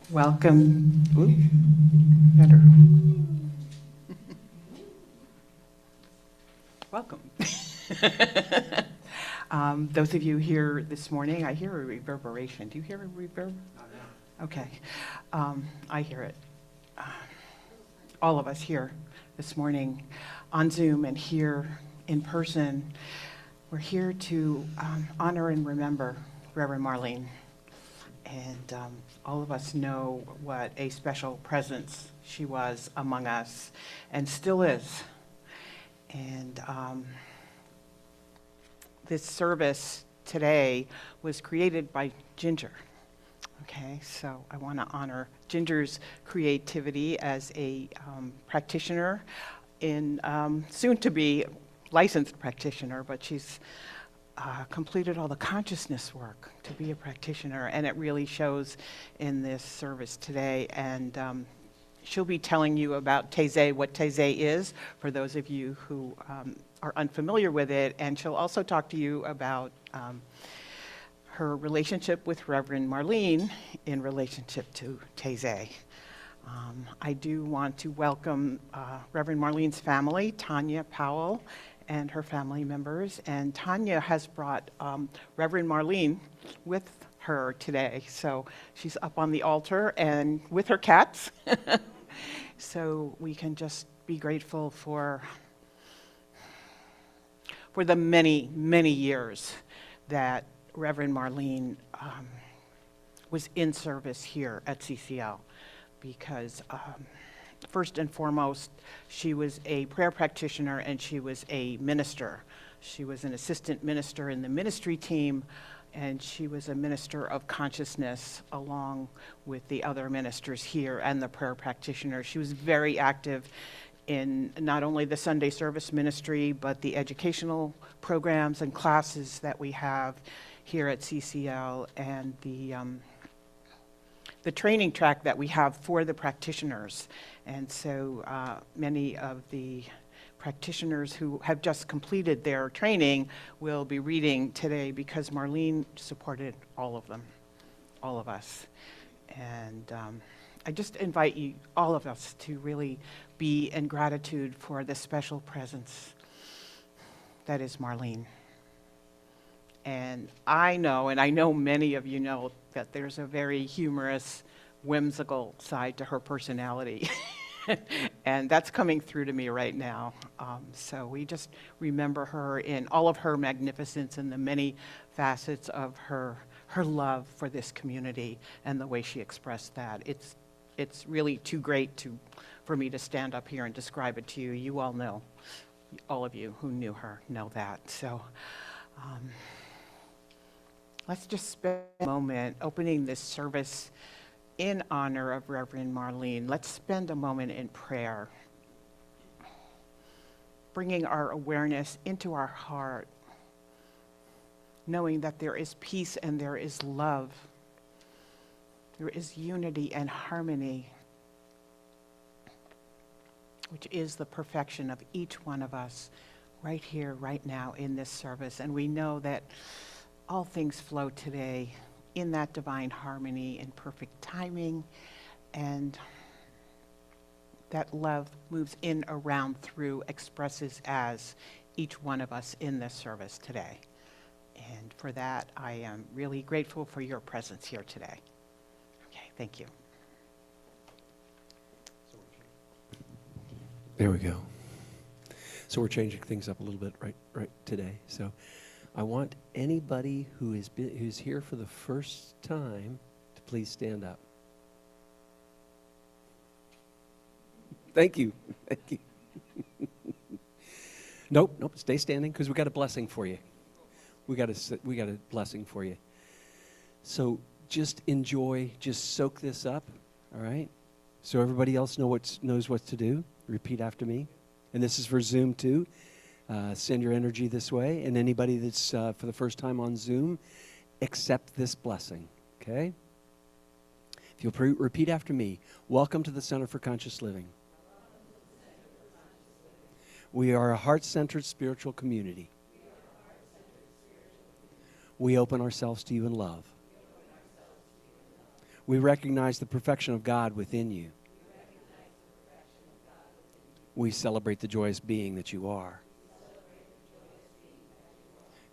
Welcome. Ooh, better. Welcome. Those of you here this morning, I hear a reverberation. Do you hear a reverb? Not now. Okay. I hear it. All of us here this morning on Zoom and here in person, we're here to honor and remember Reverend Marlene. And all of us know what a special presence she was among us and still is. And this service today was created by Ginger. Okay, so I want to honor Ginger's creativity as a practitioner in soon to be licensed practitioner, but she's completed all the consciousness work to be a practitioner, and it really shows in this service today. And she'll be telling you about Taizé, what Taizé is, for those of you who are unfamiliar with it, and she'll also talk to you about her relationship with Reverend Marlene in relationship to Taizé. I do want to welcome Reverend Marlene's family, Tanya Powell, and her family members. And Tanya has brought Reverend Marlene with her today. So she's up on the altar and with her cats. So we can just be grateful for the many, many years that Reverend Marlene was in service here at CCL, because first and foremost, she was a prayer practitioner and she was a minister. She was an assistant minister in the ministry team, and she was a minister of consciousness along with the other ministers here and the prayer practitioner. She was very active in not only the Sunday service ministry, but the educational programs and classes that we have here at CCL, and the training track that we have for the practitioners. And so many of the practitioners who have just completed their training will be reading today, because Marlene supported all of them, all of us. And I just invite you, all of us, to really be in gratitude for the special presence that is Marlene. And I know many of you know, that there's a very humorous, whimsical side to her personality. And that's coming through to me right now. So we just remember her in all of her magnificence and the many facets of her love for this community and the way she expressed that. It's really too great for me to stand up here and describe it to you. You all know, all of you who knew her know that. So let's just spend a moment opening this service in honor of Reverend Marlene. Let's spend a moment in prayer, bringing our awareness into our heart, knowing that there is peace and there is love. There is unity and harmony, which is the perfection of each one of us right here, right now in this service. And we know that all things flow today in that divine harmony and perfect timing, and that love moves in, around, through, expresses as each one of us in this service today. And for that, I am really grateful for your presence here today. Okay, thank you. There we go. So we're changing things up a little bit right today. So I want anybody who's here for the first time to please stand up. Thank you. Thank you. Nope. Stay standing, because we got a blessing for you. We got a blessing for you. So just enjoy. Just soak this up. All right. So everybody else knows what to do. Repeat after me. And this is for Zoom too. Send your energy this way. And anybody that's for the first time on Zoom, accept this blessing, okay? If you'll repeat after me. Welcome to the Center for Conscious Living. We are a heart-centered spiritual community. We open ourselves to you in love. We recognize the perfection of God within you. We celebrate the joyous being that you are.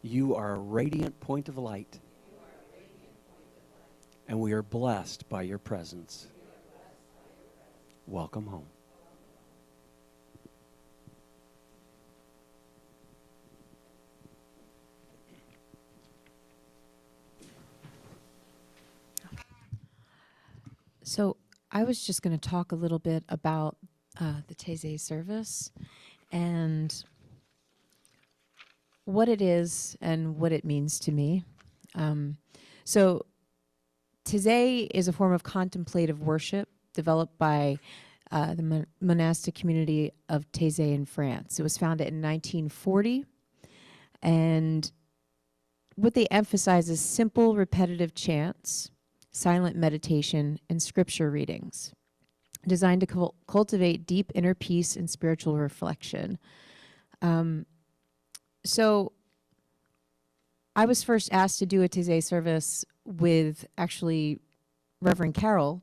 You are a radiant point of light. And we are blessed by your presence. Welcome home. So I was just going to talk a little bit about the Taizé service and what it is and what it means to me. So Taizé is a form of contemplative worship developed by the monastic community of Taizé in France. It was founded in 1940, and what they emphasize is simple, repetitive chants, silent meditation, and scripture readings, designed to cultivate deep inner peace and spiritual reflection. So I was first asked to do a Taizé service with actually Reverend Carroll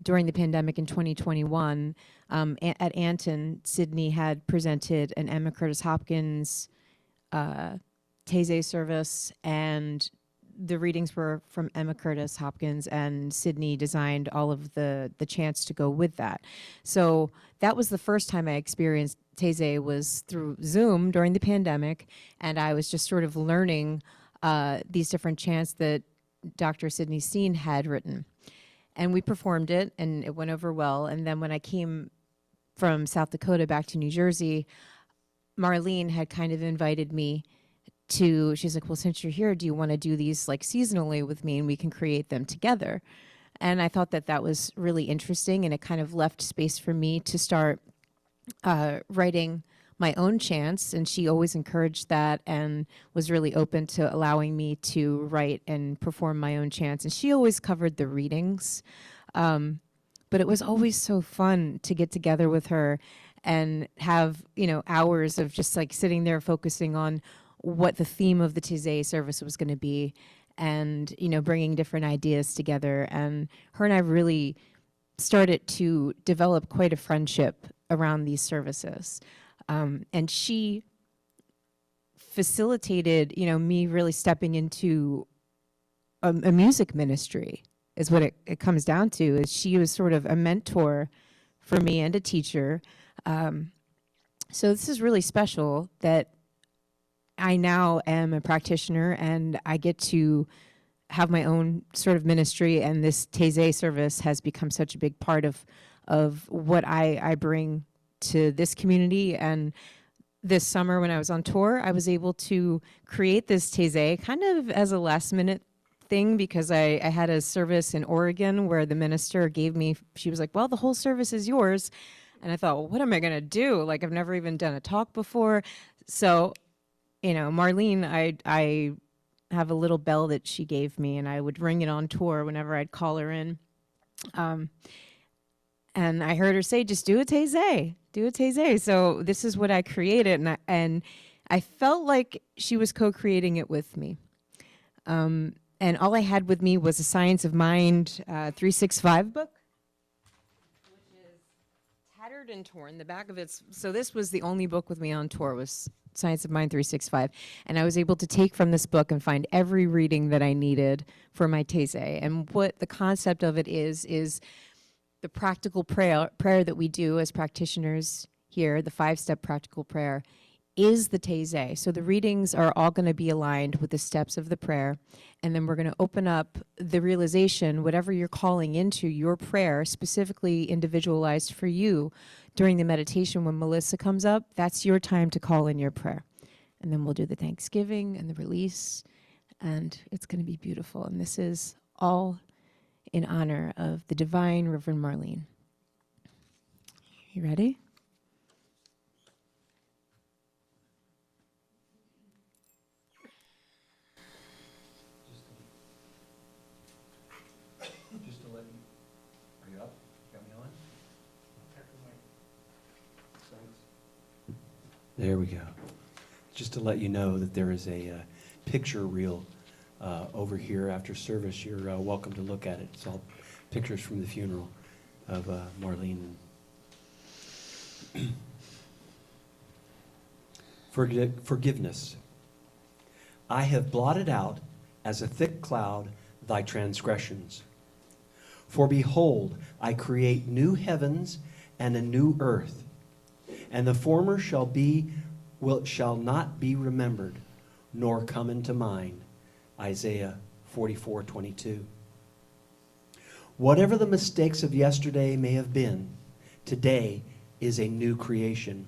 during the pandemic in 2021. At Anton, Sydney had presented an Emma Curtis Hopkins Taizé service, and the readings were from Emma Curtis Hopkins, and Sydney designed all of the chants to go with that. So that was the first time I experienced Taizé, was through Zoom during the pandemic, and I was just sort of learning these different chants that Dr. Sydney Steen had written. And we performed it, and it went over well. And then when I came from South Dakota back to New Jersey, Marlene had kind of invited me to, she's like, well, since you're here, do you want to do these like seasonally with me and we can create them together? And I thought that that was really interesting, and it kind of left space for me to start writing my own chants, and she always encouraged that and was really open to allowing me to write and perform my own chants. And she always covered the readings, but it was always so fun to get together with her and have, you know, hours of just like sitting there focusing on what the theme of the Taizé service was going to be, and, you know, bringing different ideas together. And her and I really started to develop quite a friendship around these services. And she facilitated, you know, me really stepping into a music ministry, is what it comes down to. Is she was sort of a mentor for me and a teacher. So this is really special that I now am a practitioner and I get to have my own sort of ministry, and this Taizé service has become such a big part of what I bring to this community. And this summer when I was on tour, I was able to create this Taizé kind of as a last minute thing, because I had a service in Oregon where the minister gave me, she was like, well, the whole service is yours. And I thought, well, what am I going to do? Like, I've never even done a talk before. So, you know, Marlene, I have a little bell that she gave me, and I would ring it on tour whenever I'd call her in. And I heard her say, just do a Taizé, do a Taizé. So this is what I created, and I felt like she was co-creating it with me. And all I had with me was a Science of Mind 365 book, which is tattered and torn. The back of it's, so this was the only book with me on tour, was Science of Mind 365. And I was able to take from this book and find every reading that I needed for my Taizé. And what the concept of it is the practical prayer that we do as practitioners here, the 5-step practical prayer, is the Taizé. So the readings are all going to be aligned with the steps of the prayer, and then we're going to open up the realization, whatever you're calling into your prayer, specifically individualized for you during the meditation. When Melissa comes up, that's your time to call in your prayer. And then we'll do the Thanksgiving and the release, and it's going to be beautiful. And this is all in honor of the divine Reverend Marlene. You ready? Just to let you, are you up? Got me on? Thanks. There we go. Just to let you know that there is a picture reel over here after service. You're welcome to look at it. It's all pictures from the funeral of Marlene. Forgiveness. I have blotted out as a thick cloud thy transgressions. For behold, I create new heavens and a new earth, and the former shall not be remembered, nor come into mind. Isaiah 44:22. Whatever the mistakes of yesterday may have been, today is a new creation.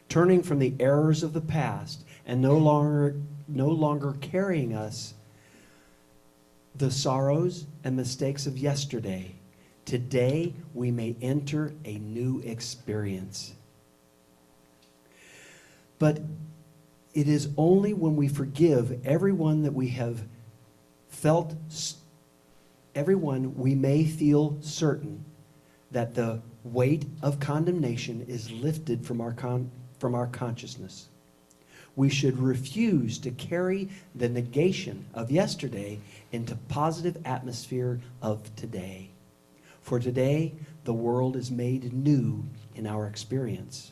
Turning from the errors of the past and no longer carrying us the sorrows and mistakes of yesterday, today we may enter a new experience. But it is only when we forgive everyone that we have felt, everyone we may feel certain that the weight of condemnation is lifted from our consciousness. We should refuse to carry the negation of yesterday into positive atmosphere of today. For today, the world is made new in our experience.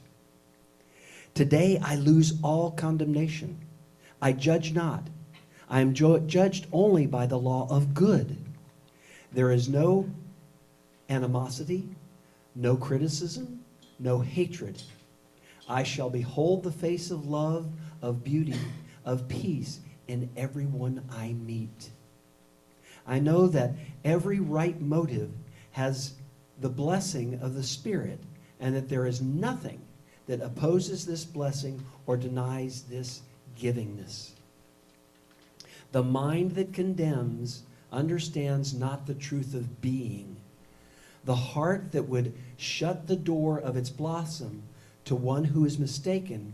Today, I lose all condemnation. I judge not. I am judged only by the law of good. There is no animosity, no criticism, no hatred. I shall behold the face of love, of beauty, of peace in everyone I meet. I know that every right motive has the blessing of the Spirit, and that there is nothing that opposes this blessing or denies this givingness. The mind that condemns understands not the truth of being. The heart that would shut the door of its blossom to one who is mistaken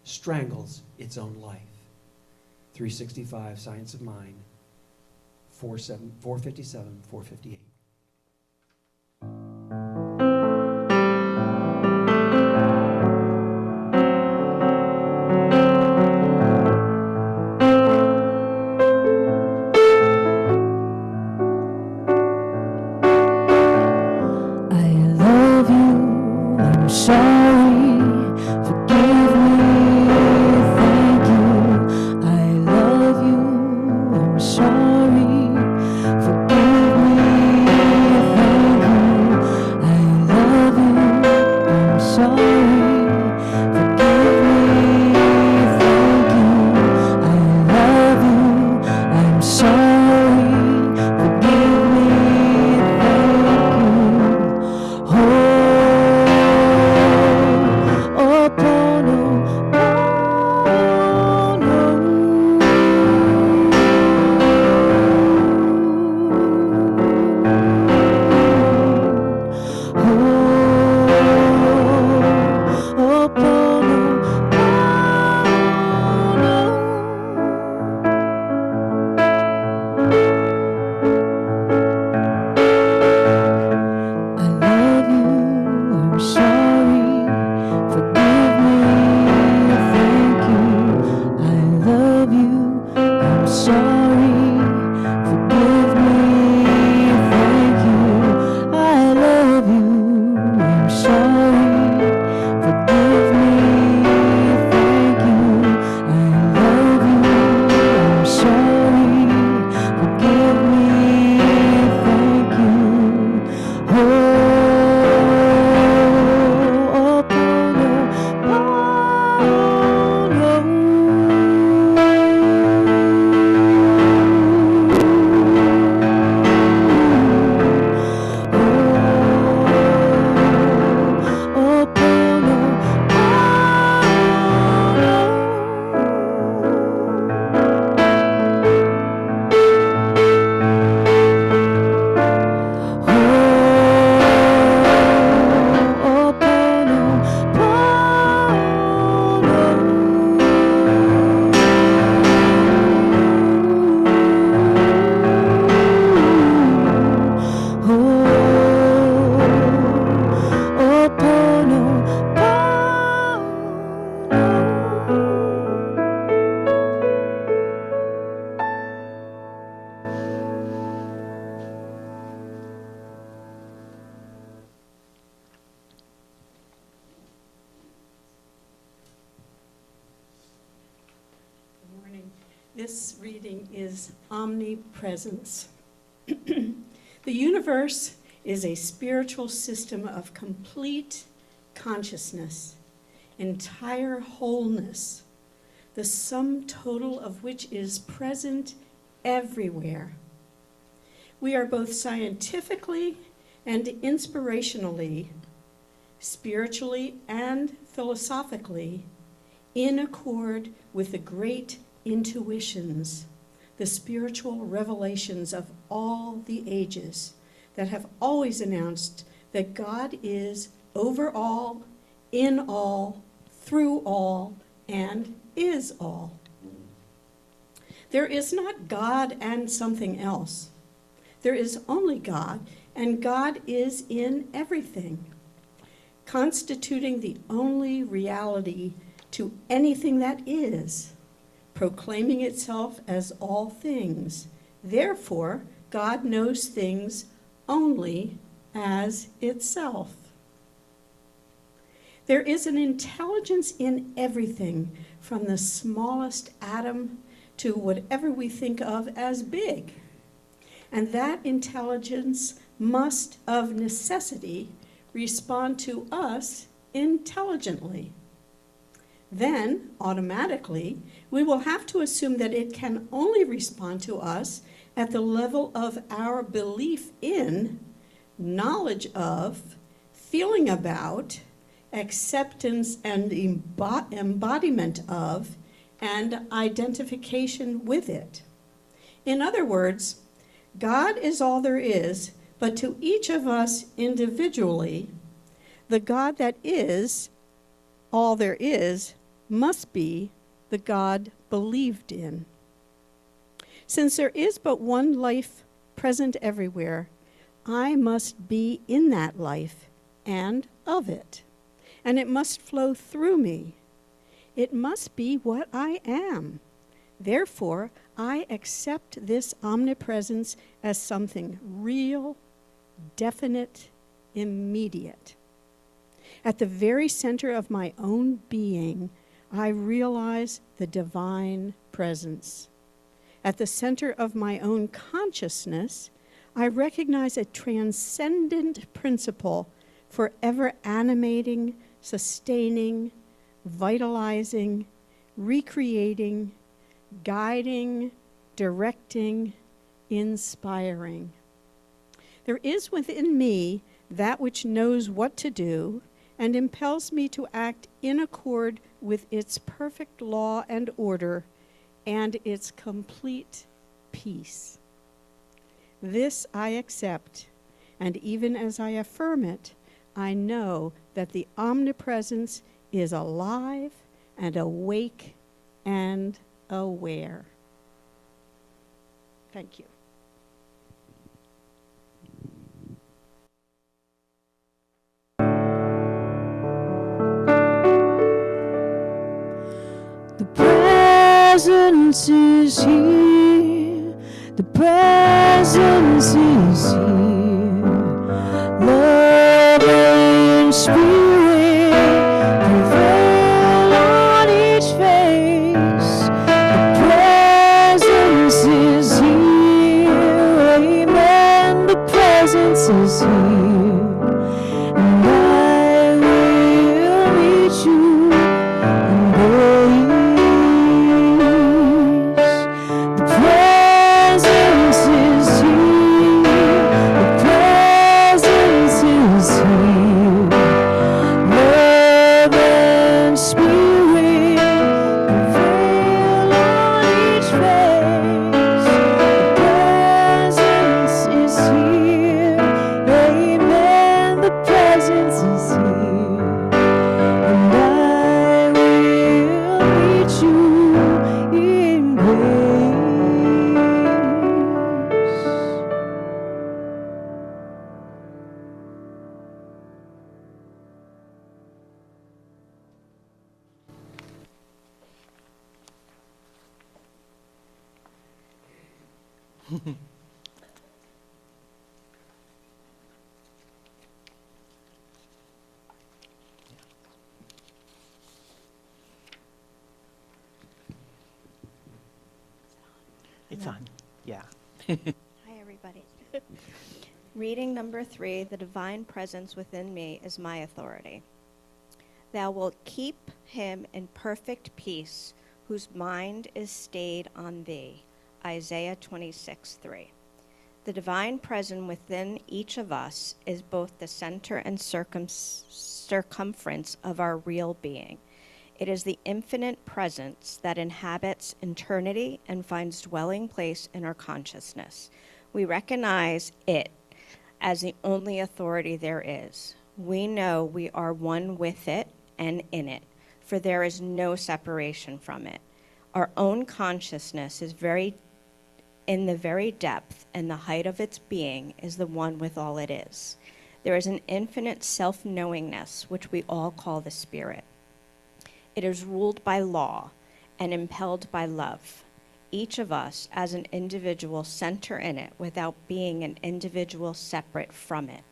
strangles its own life. 365, Science of Mind, 457, 458. This reading is Omnipresence. The universe is a spiritual system of complete consciousness, entire wholeness, the sum total of which is present everywhere. We are both scientifically and inspirationally, spiritually and philosophically, in accord with the great intuitions, the spiritual revelations of all the ages that have always announced that God is over all, in all, through all, and is all. There is not God and something else. There is only God, and God is in everything, constituting the only reality to anything that is, proclaiming itself as all things. Therefore, God knows things only as itself. There is an intelligence in everything, from the smallest atom to whatever we think of as big. And that intelligence must, of necessity, respond to us intelligently. Then, automatically, we will have to assume that it can only respond to us at the level of our belief in, knowledge of, feeling about, acceptance and embodiment of, and identification with it. In other words, God is all there is, but to each of us individually, the God that is all there is must be the God believed in. Since there is but one life present everywhere, I must be in that life and of it, and it must flow through me. It must be what I am. Therefore, I accept this omnipresence as something real, definite, immediate. At the very center of my own being, I realize the divine presence. At the center of my own consciousness, I recognize a transcendent principle forever animating, sustaining, vitalizing, recreating, guiding, directing, inspiring. There is within me that which knows what to do and impels me to act in accord with its perfect law and order and its complete peace. This I accept, and even as I affirm it, I know that the omnipresence is alive and awake and aware. Thank you. The presence is here. The presence is here. Love and spirit prevail on each face. The presence is here. Amen. The presence is here. And I will meet you in grace. The presence is here. The presence is here. Love and spirit prevail on each face. The presence is here. Amen. The presence is here. And I will meet you in grace. It's on. Yeah. Hi, everybody. Reading number 3, the divine presence within me is my authority. Thou wilt keep him in perfect peace, whose mind is stayed on thee. Isaiah 26:3. The divine presence within each of us is both the center and circumference of our real being. It is the infinite presence that inhabits eternity and finds dwelling place in our consciousness. We recognize it as the only authority there is. We know we are one with it and in it, for there is no separation from it. Our own consciousness is in the very depth and the height of its being is the one with all it is. There is an infinite self-knowingness, which we all call the spirit. It is ruled by law and impelled by love. Each of us, as an individual, center in it without being an individual separate from it.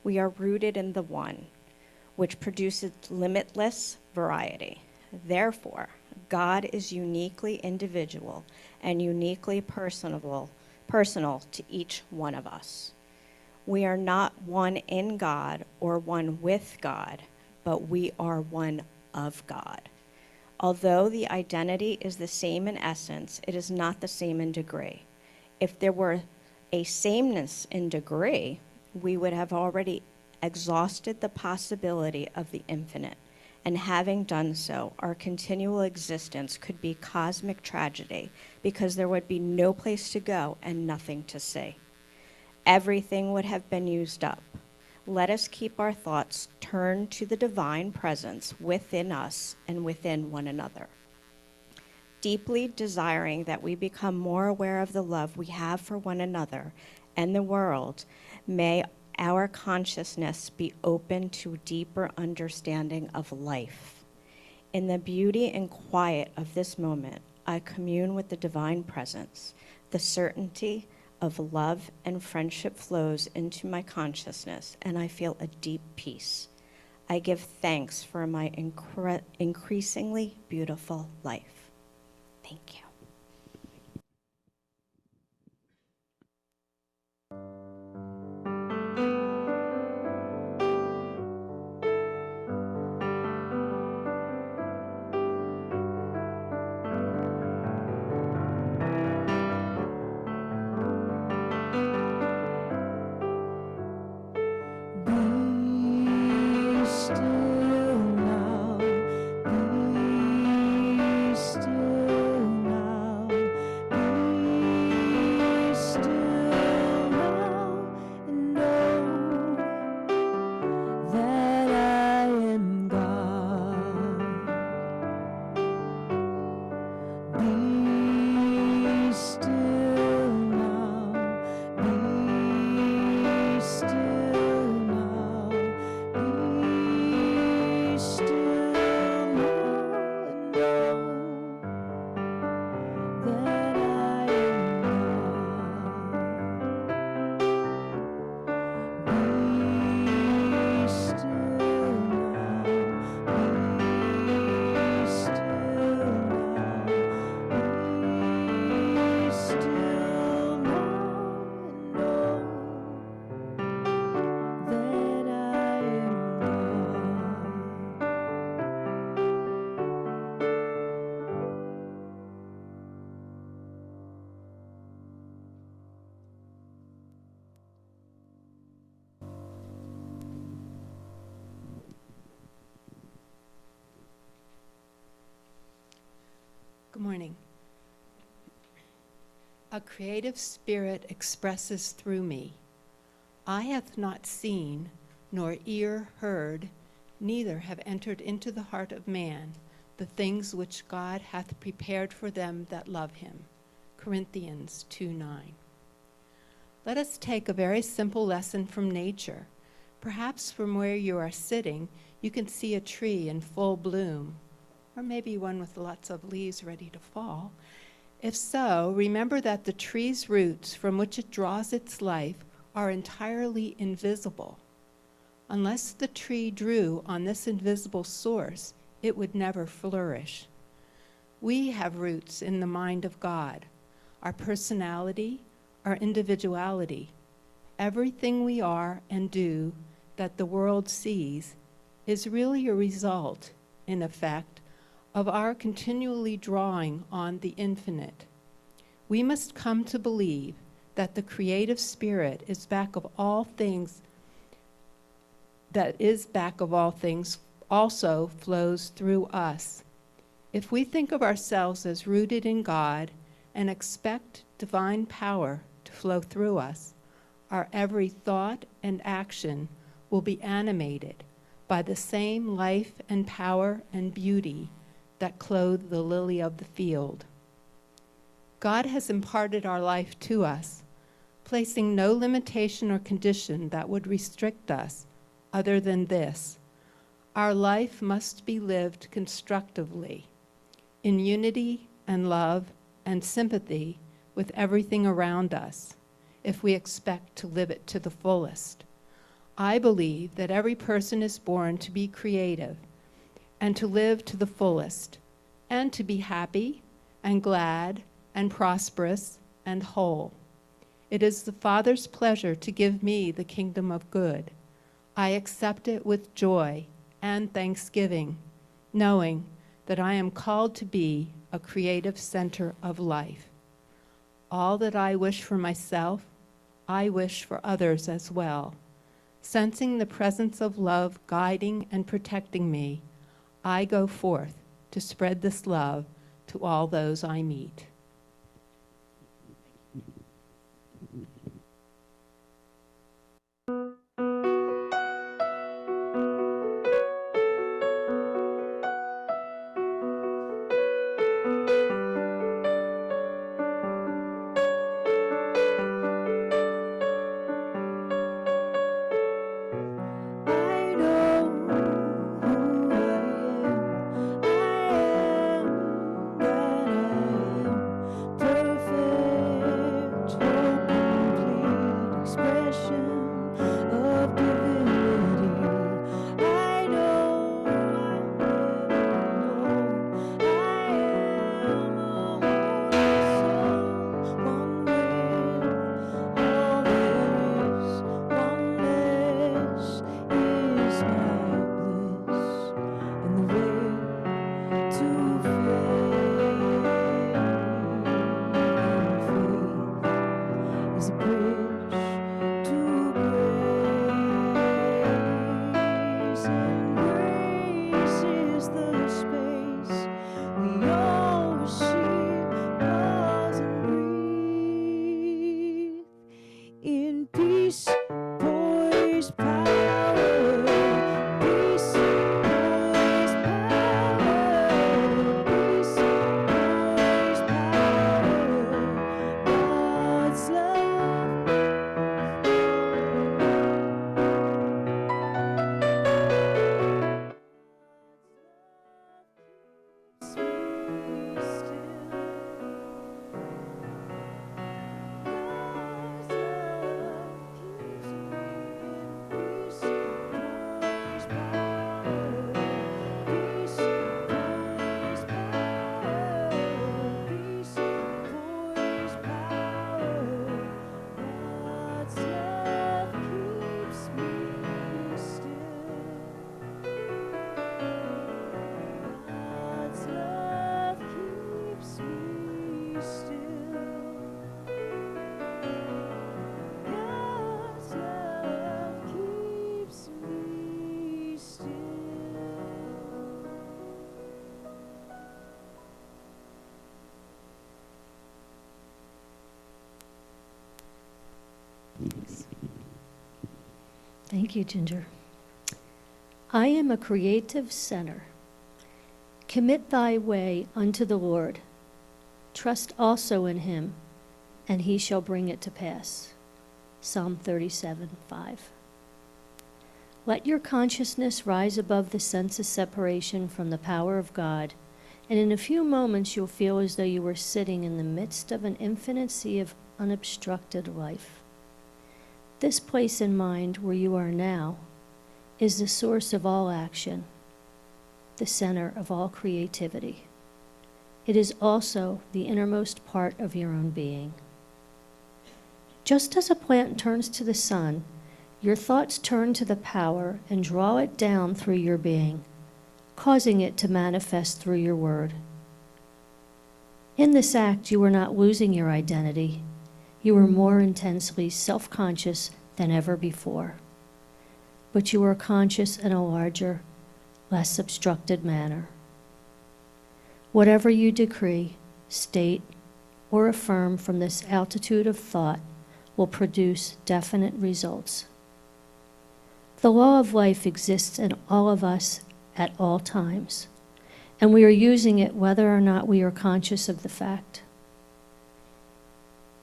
We are rooted in the one, which produces limitless variety. Therefore, God is uniquely individual and uniquely personal to each one of us. We are not one in God or one with God, but we are one of God. Although the identity is the same in essence, it is not the same in degree. If there were a sameness in degree, we would have already exhausted the possibility of the infinite. And having done so, our continual existence could be cosmic tragedy because there would be no place to go and nothing to see. Everything would have been used up. Let us keep our thoughts turned to the divine presence within us and within one another. Deeply desiring that we become more aware of the love we have for one another and the world, may our consciousness be open to deeper understanding of life. In the beauty and quiet of this moment, I commune with the divine presence. The certainty of love and friendship flows into my consciousness, and I feel a deep peace. I give thanks for my increasingly beautiful life. Thank you. Good morning. A creative spirit expresses through me. Eye hath not seen, nor ear heard, neither have entered into the heart of man the things which God hath prepared for them that love him. Corinthians 2:9. Let us take a very simple lesson from nature. Perhaps from where you are sitting, you can see a tree in full bloom, or maybe one with lots of leaves ready to fall. If so, remember that the tree's roots from which it draws its life are entirely invisible. Unless the tree drew on this invisible source, it would never flourish. We have roots in the mind of God. our personality, our individuality. Everything we are and do that the world sees is really a result, in effect, of our continually drawing on the infinite. We must come to believe that the creative spirit is back of all things, also flows through us. If we think of ourselves as rooted in God and expect divine power to flow through us, our every thought and action will be animated by the same life and power and beauty that clothe the lily of the field. God has imparted our life to us, placing no limitation or condition that would restrict us other than this: our life must be lived constructively, in unity and love and sympathy with everything around us, if we expect to live it to the fullest. I believe that every person is born to be creative and to live to the fullest, and to be happy and glad and prosperous and whole. It is the Father's pleasure to give me the kingdom of good. I accept it with joy and thanksgiving, knowing that I am called to be a creative center of life. All that I wish for myself, I wish for others as well. Sensing the presence of love guiding and protecting me, I go forth to spread this love to all those I meet. Thank you, Ginger. I am a creative center. Commit thy way unto the Lord. Trust also in him, and he shall bring it to pass. Psalm 37:5. Let your consciousness rise above the sense of separation from the power of God, and in a few moments you'll feel as though you were sitting in the midst of an infinite sea of unobstructed life. This place in mind where you are now is the source of all action, the center of all creativity. It is also the innermost part of your own being. Just as a plant turns to the sun, your thoughts turn to the power and draw it down through your being, causing it to manifest through your word. In this act, you are not losing your identity. You are more intensely self-conscious than ever before. But you are conscious in a larger, less obstructed manner. Whatever you decree, state, or affirm from this altitude of thought will produce definite results. The law of life exists in all of us at all times, and we are using it whether or not we are conscious of the fact.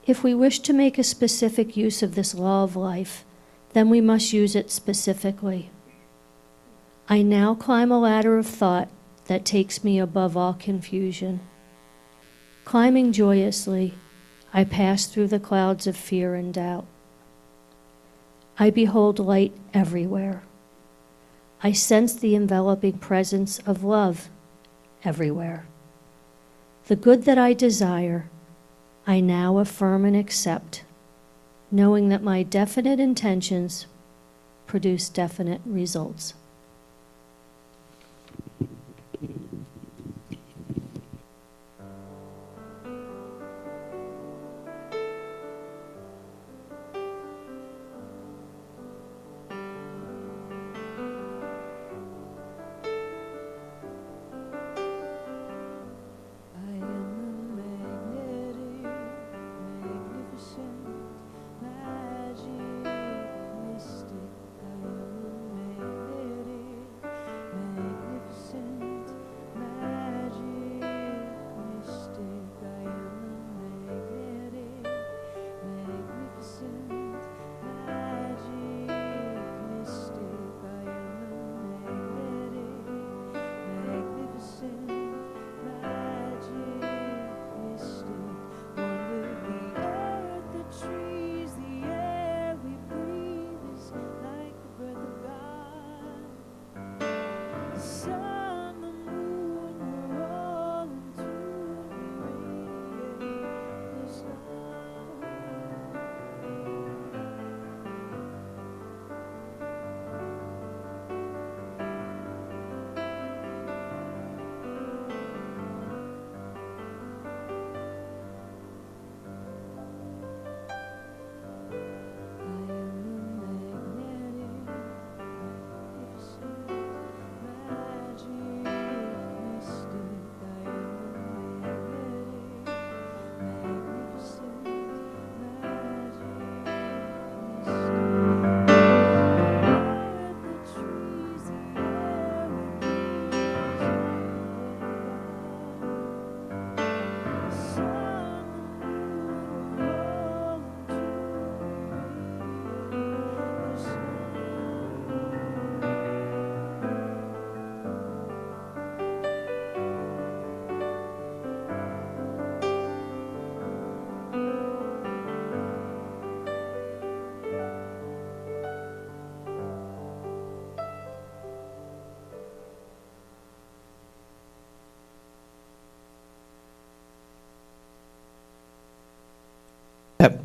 If we wish to make a specific use of this law of life, then we must use it specifically. I now climb a ladder of thought that takes me above all confusion. Climbing joyously, I pass through the clouds of fear and doubt. I behold light everywhere. I sense the enveloping presence of love everywhere. The good that I desire, I now affirm and accept, knowing that my definite intentions produce definite results.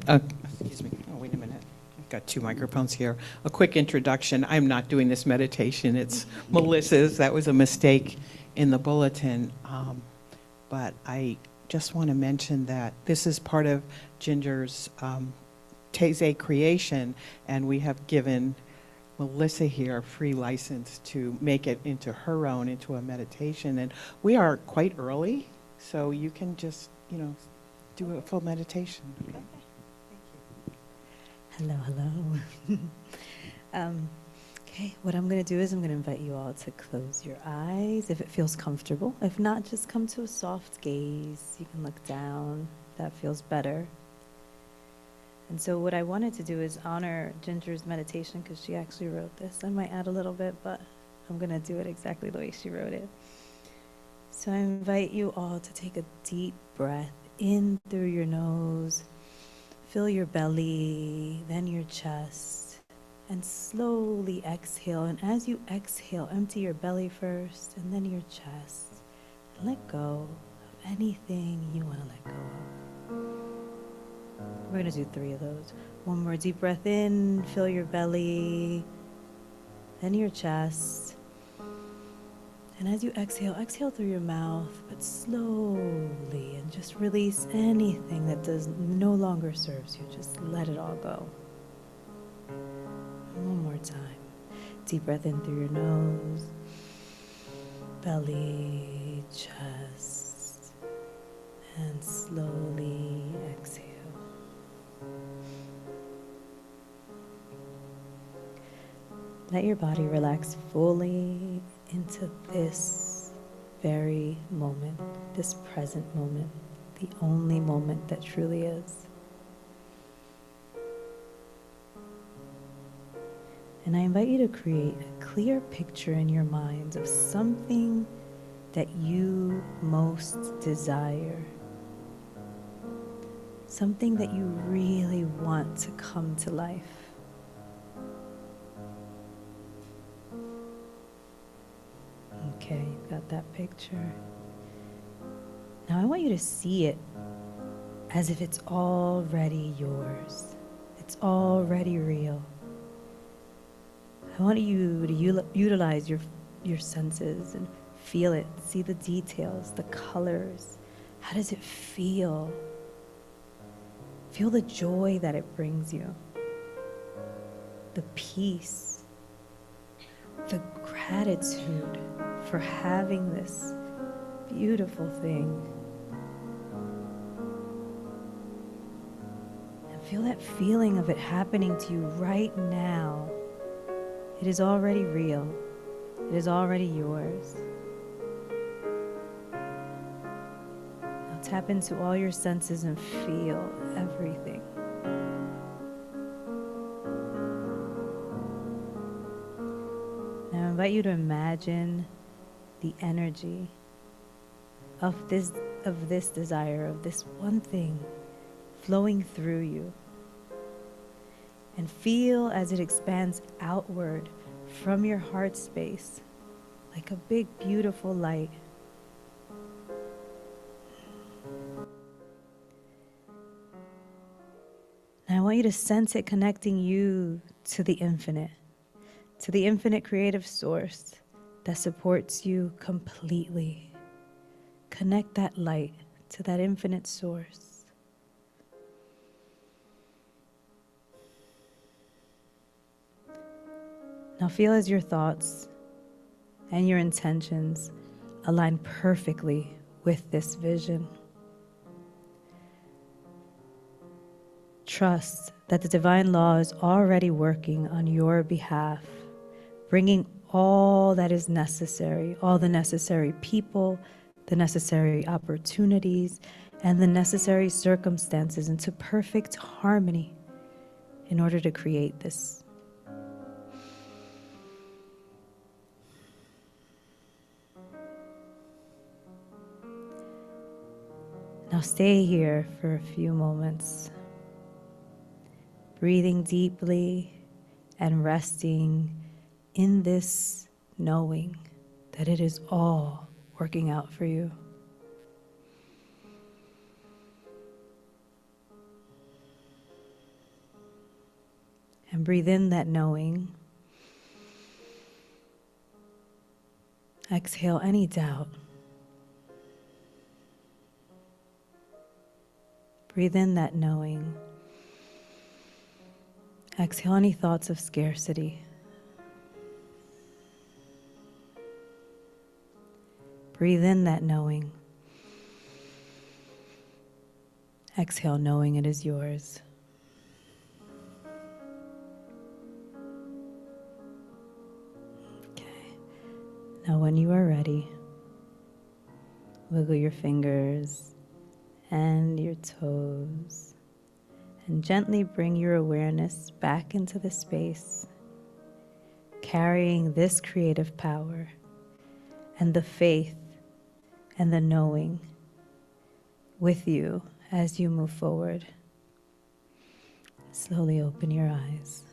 Excuse me. Oh, wait a minute. I've got two microphones here. A quick introduction. I'm not doing this meditation. It's Melissa's. That was a mistake in the bulletin. But I just want to mention that this is part of Ginger's Taizé creation, and we have given Melissa here a free license to make it into her own, into a meditation. And we are quite early, so you can just, do a full meditation. Okay? Hello, hello. Okay, what I'm going to do is I'm going to invite you all to close your eyes if it feels comfortable. If not, just come to a soft gaze. You can look down. That feels better. And so what I wanted to do is honor Ginger's meditation because she actually wrote this. I might add a little bit, but I'm going to do it exactly the way she wrote it. So I invite you all to take a deep breath in through your nose. Fill your belly, then your chest, and slowly exhale. And as you exhale, empty your belly first, and then your chest. Let go of anything you want to let go of. We're going to do 3 of those. One more deep breath in, fill your belly, then your chest. And as you exhale, exhale through your mouth, but slowly, and just release anything that no longer serves you. Just let it all go. One more time. Deep breath in through your nose, belly, chest, and slowly exhale. Let your body relax fully into this very moment, this present moment, the only moment that truly is. And I invite you to create a clear picture in your minds of something that you most desire, something that you really want to come to life. Okay, you've got that picture. Now I want you to see it as if it's already yours. It's already real. I want you to utilize your senses and feel it, see the details, the colors. How does it feel? Feel the joy that it brings you, the peace, the gratitude for having this beautiful thing. And feel that feeling of it happening to you right now. It is already real. It is already yours. Now tap into all your senses and feel everything. Now I invite you to imagine the energy of this desire, of this one thing flowing through you. And feel as it expands outward from your heart space like a big, beautiful light. And I want you to sense it connecting you to the infinite creative source that supports you completely. Connect that light to that infinite source. Now feel as your thoughts and your intentions align perfectly with this vision. Trust that the divine law is already working on your behalf, bringing all that is necessary, all the necessary people, the necessary opportunities, and the necessary circumstances into perfect harmony in order to create this. Now stay here for a few moments, breathing deeply and resting in this knowing that it is all working out for you. And breathe in that knowing. Exhale any doubt. Breathe in that knowing. Exhale any thoughts of scarcity. Breathe in that knowing. Exhale knowing it is yours. Okay. Now when you are ready, wiggle your fingers and your toes, and gently bring your awareness back into the space, carrying this creative power and the faith and the knowing with you as you move forward. Slowly open your eyes.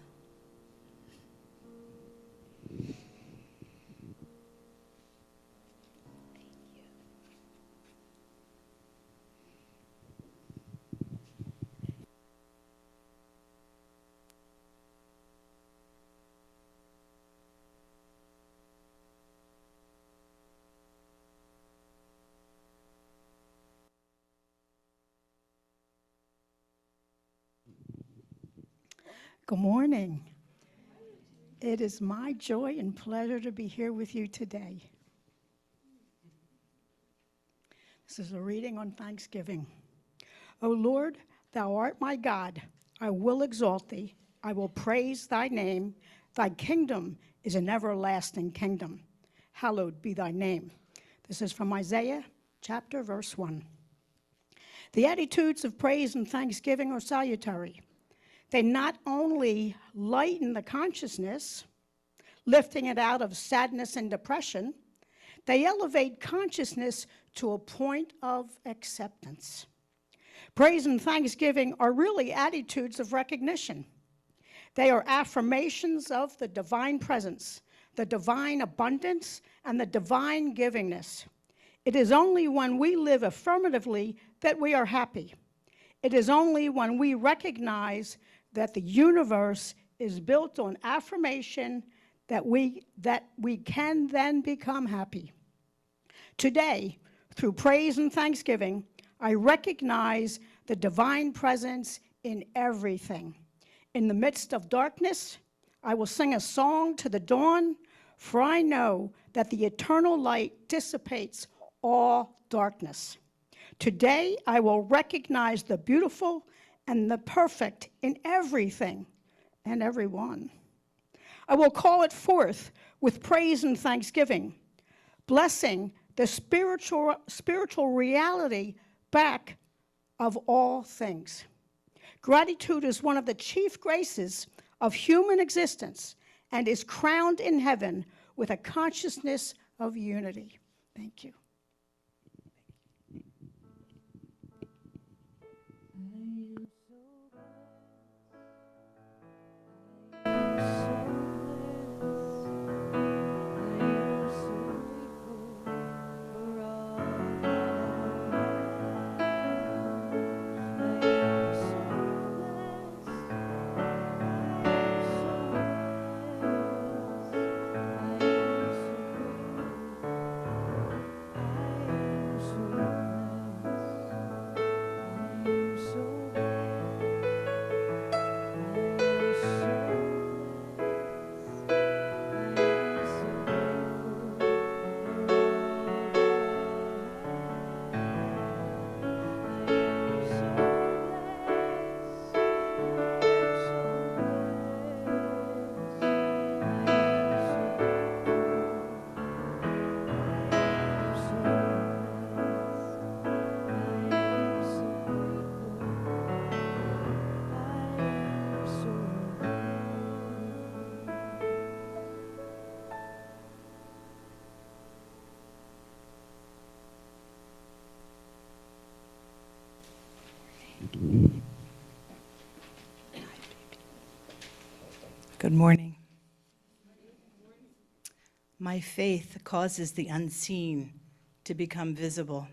Good morning. It is my joy and pleasure to be here with you today. This is a reading on Thanksgiving. O Lord, thou art my God. I will exalt thee. I will praise thy name. Thy kingdom is an everlasting kingdom. Hallowed be thy name. This is from Isaiah chapter verse 1. The attitudes of praise and thanksgiving are salutary. They not only lighten the consciousness, lifting it out of sadness and depression, they elevate consciousness to a point of acceptance. Praise and thanksgiving are really attitudes of recognition. They are affirmations of the divine presence, the divine abundance, and the divine givingness. It is only when we live affirmatively that we are happy. It is only when we recognize that the universe is built on affirmation that we can then become happy. Today, through praise and thanksgiving, I recognize the divine presence in everything. In the midst of darkness, I will sing a song to the dawn, for I know that the eternal light dissipates all darkness. Today, I will recognize the beautiful and the perfect in everything and everyone. I will call it forth with praise and thanksgiving, blessing the spiritual reality back of all things. Gratitude is one of the chief graces of human existence and is crowned in heaven with a consciousness of unity. Thank you. Good morning. My faith causes the unseen to become visible.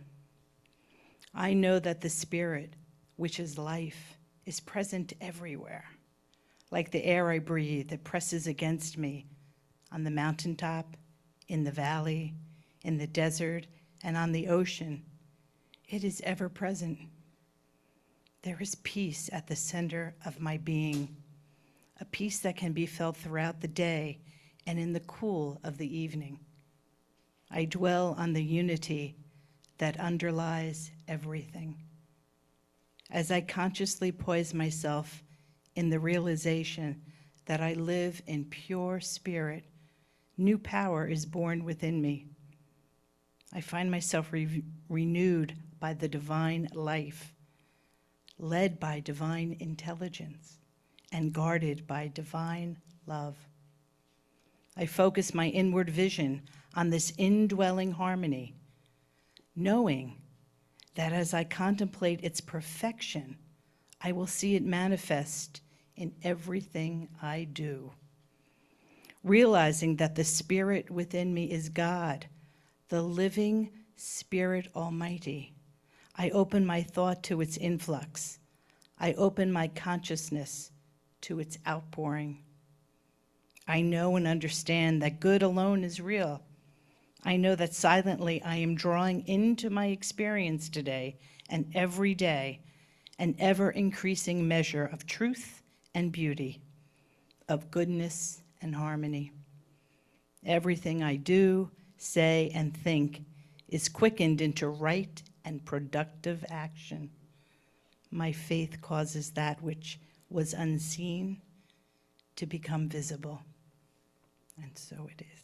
I know that the Spirit, which is life, is present everywhere, like the air I breathe that presses against me on the mountaintop, in the valley, in the desert, and on the ocean. It is ever present. There is peace at the center of my being, a peace that can be felt throughout the day and in the cool of the evening. I dwell on the unity that underlies everything. As I consciously poise myself in the realization that I live in pure spirit, new power is born within me. I find myself renewed by the divine life, led by divine intelligence, and guarded by divine love. I focus my inward vision on this indwelling harmony, knowing that as I contemplate its perfection, I will see it manifest in everything I do. Realizing that the Spirit within me is God, the living Spirit Almighty, I open my thought to its influx. I open my consciousness to its outpouring. I know and understand that good alone is real. I know that silently I am drawing into my experience today and every day an ever-increasing measure of truth and beauty. of goodness and harmony. Everything I do, say, and think is quickened into right and productive action. My faith causes that which was unseen to become visible. And so it is.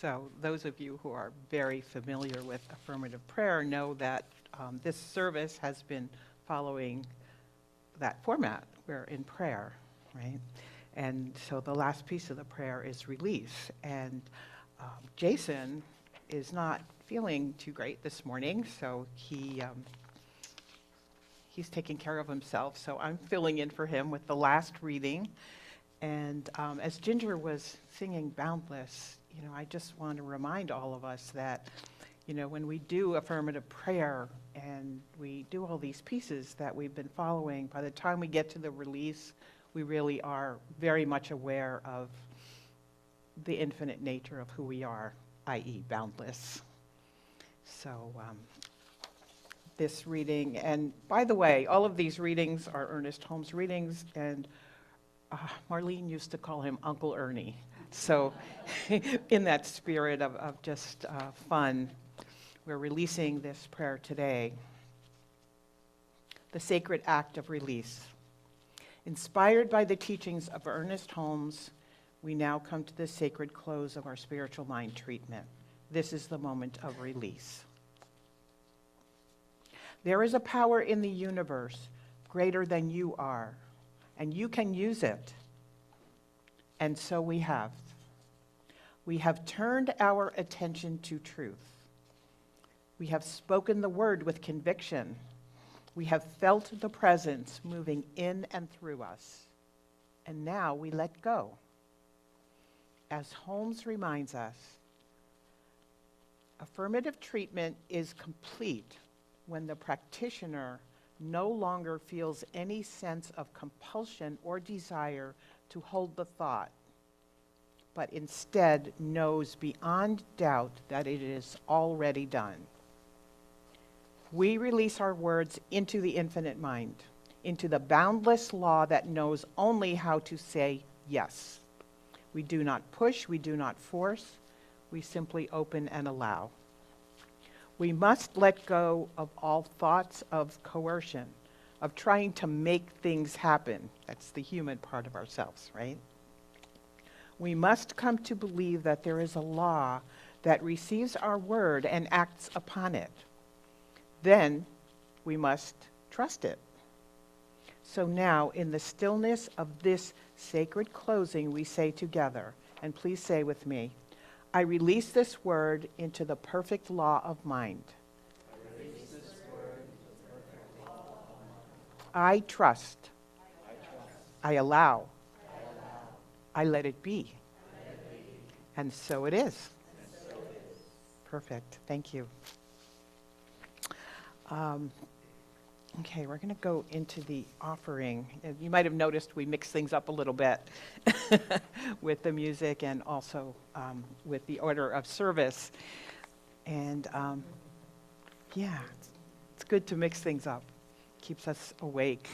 So those of you who are very familiar with affirmative prayer know that this service has been following that format. We're in prayer, right? And so the last piece of the prayer is release. And Jason is not feeling too great this morning, so he's taking care of himself. So I'm filling in for him with the last reading. And as Ginger was singing Boundless, you know, I just want to remind all of us that, you know, when we do affirmative prayer and we do all these pieces that we've been following, by the time we get to the release, we really are very much aware of the infinite nature of who we are, i.e. boundless. So this reading, and by the way, all of these readings are Ernest Holmes readings, and Marlene used to call him Uncle Ernie. So in that spirit of just fun, we're releasing this prayer today. The sacred act of release. Inspired by the teachings of Ernest Holmes, we now come to the sacred close of our spiritual mind treatment. This is the moment of release. There is a power in the universe greater than you are, and you can use it. And so we have. We have turned our attention to truth. We have spoken the word with conviction. We have felt the presence moving in and through us. And now we let go. As Holmes reminds us, affirmative treatment is complete when the practitioner no longer feels any sense of compulsion or desire to hold the thought, but instead knows beyond doubt that it is already done. We release our words into the infinite mind, into the boundless law that knows only how to say yes. We do not push, we do not force, we simply open and allow. We must let go of all thoughts of coercion, of trying to make things happen. That's the human part of ourselves, right? We must come to believe that there is a law that receives our word and acts upon it. Then we must trust it. So now, in the stillness of this sacred closing, we say together, and please say with me, I release this word into the perfect law of mind. I trust. I allow. I let it be. And so it is. Perfect. Thank you. Okay, we're going to go into the offering. You might have noticed we mixed things up a little bit with the music and also with the order of service. And yeah, it's good to mix things up. Keeps us awake,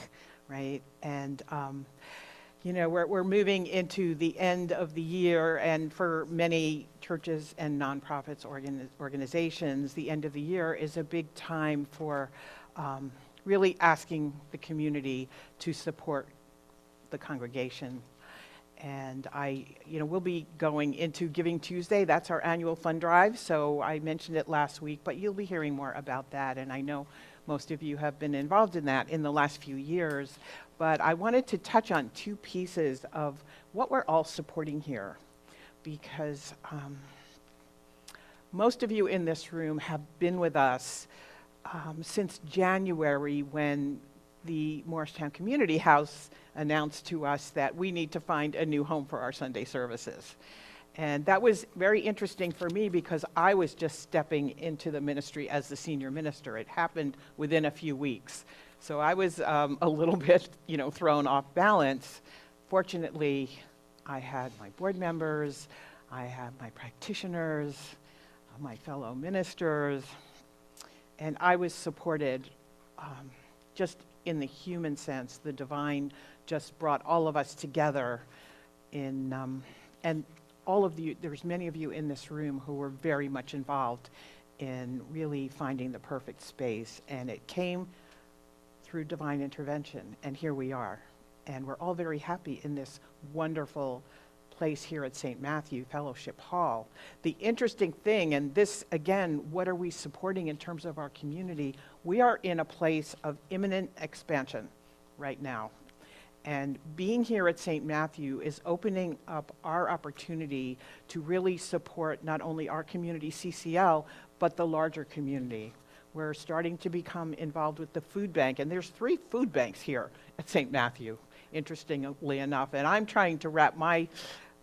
right? And you know, we're moving into the end of the year, and for many churches and nonprofits organizations, the end of the year is a big time for really asking the community to support the congregation. And we'll be going into Giving Tuesday. That's our annual fund drive. So I mentioned it last week, but you'll be hearing more about that. And I know most of you have been involved in that in the last few years. But I wanted to touch on two pieces of what we're all supporting here, because most of you in this room have been with us since January, when the Morristown Community House announced to us that we need to find a new home for our Sunday services. And that was very interesting for me because I was just stepping into the ministry as the senior minister. It happened within a few weeks. So I was a little bit, thrown off balance. Fortunately, I had my board members, I had my practitioners, my fellow ministers, and I was supported just in the human sense. The divine just brought all of us together and all of you, there's many of you in this room who were very much involved in really finding the perfect space, and it came through divine intervention, and here we are. And we're all very happy in this wonderful place here at St. Matthew Fellowship Hall. The interesting thing, and this, again, what are we supporting in terms of our community? We are in a place of imminent expansion right now. And being here at St. Matthew is opening up our opportunity to really support not only our community, CCL, but the larger community. We're starting to become involved with the food bank, and there's 3 food banks here at St. Matthew, interestingly enough. And I'm trying to wrap my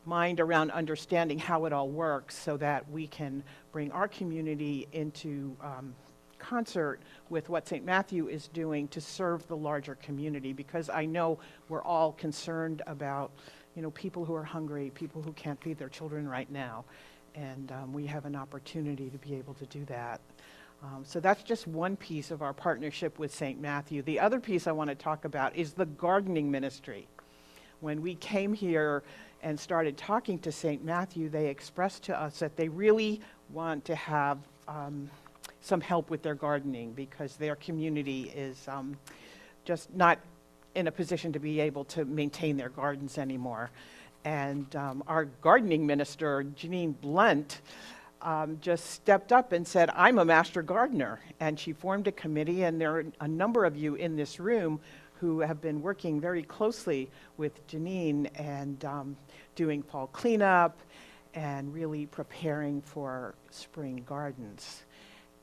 mind around understanding how it all works so that we can bring our community into concert with what St. Matthew is doing to serve the larger community, because I know we're all concerned about, people who are hungry, people who can't feed their children right now, and we have an opportunity to be able to do that. So that's just one piece of our partnership with St. Matthew. The other piece I want to talk about is the gardening ministry. When we came here and started talking to St. Matthew, they expressed to us that they really want to have some help with their gardening, because their community is just not in a position to be able to maintain their gardens anymore. And our gardening minister, Janine Blunt, just stepped up and said, I'm a master gardener. And she formed a committee, and there are a number of you in this room who have been working very closely with Janine and doing fall cleanup and really preparing for spring gardens.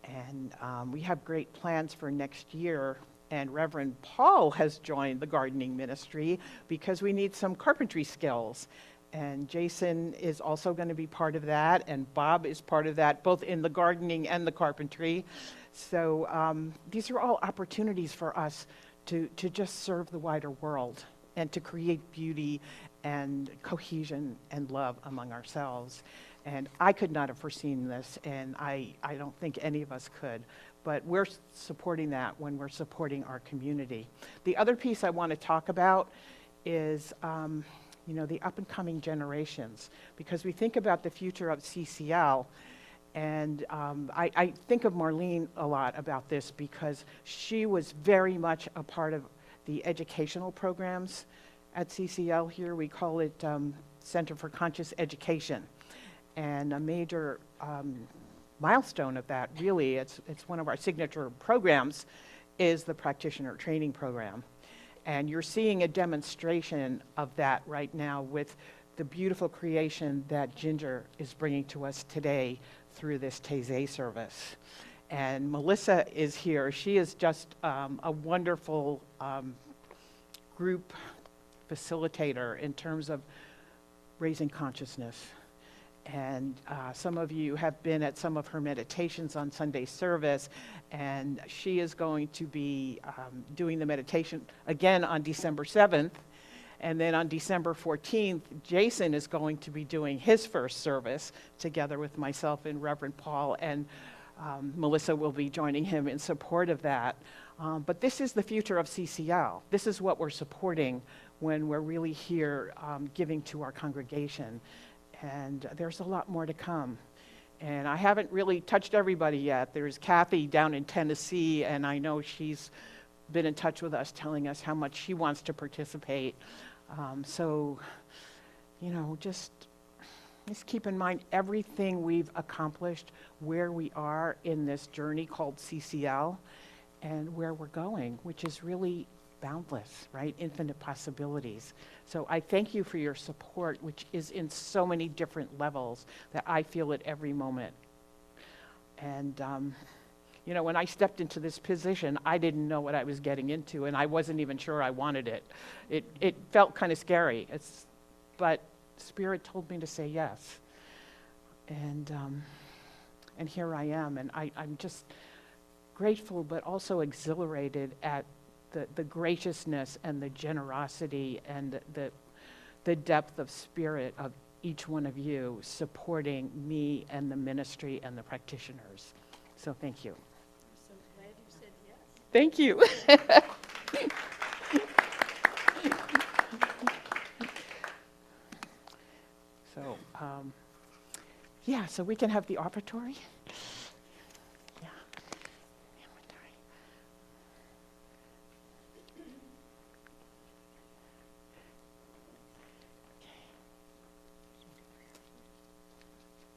And we have great plans for next year. And Reverend Paul has joined the gardening ministry because we need some carpentry skills. And Jason is also going to be part of that, and Bob is part of that, both in the gardening and the carpentry. So these are all opportunities for us to just serve the wider world and to create beauty and cohesion and love among ourselves. And I could not have foreseen this, and I don't think any of us could. But we're supporting that when we're supporting our community. The other piece I want to talk about is the up-and-coming generations, because we think about the future of CCL, and I think of Marlene a lot about this because she was very much a part of the educational programs at CCL here. We call it Center for Conscious Education, and a major milestone of that, really, it's one of our signature programs, is the practitioner training program. And you're seeing a demonstration of that right now with the beautiful creation that Ginger is bringing to us today through this Taizé service. And Melissa is here. She is just a wonderful group facilitator in terms of raising consciousness. And some of you have been at some of her meditations on Sunday service, and she is going to be doing the meditation again on December 7th. And then on December 14th, Jason is going to be doing his first service together with myself and Reverend Paul, and Melissa will be joining him in support of that. But this is the future of CCL. This is what we're supporting when we're really here giving to our congregation. And there's a lot more to come. And I haven't really touched everybody yet. There's Kathy down in Tennessee, and I know she's been in touch with us telling us how much she wants to participate. Just keep in mind everything we've accomplished, where we are in this journey called CCL, and where we're going, which is really boundless, right? Infinite possibilities. So I thank you for your support, which is in so many different levels that I feel at every moment. And, when I stepped into this position, I didn't know what I was getting into, and I wasn't even sure I wanted it. It felt kind of scary, but Spirit told me to say yes. And here I am, and I'm just grateful, but also exhilarated at the graciousness and the generosity and the depth of spirit of each one of you supporting me and the ministry and the practitioners. So thank you. I'm so glad you said yes. Thank you. So, so we can have the offertory. Yeah.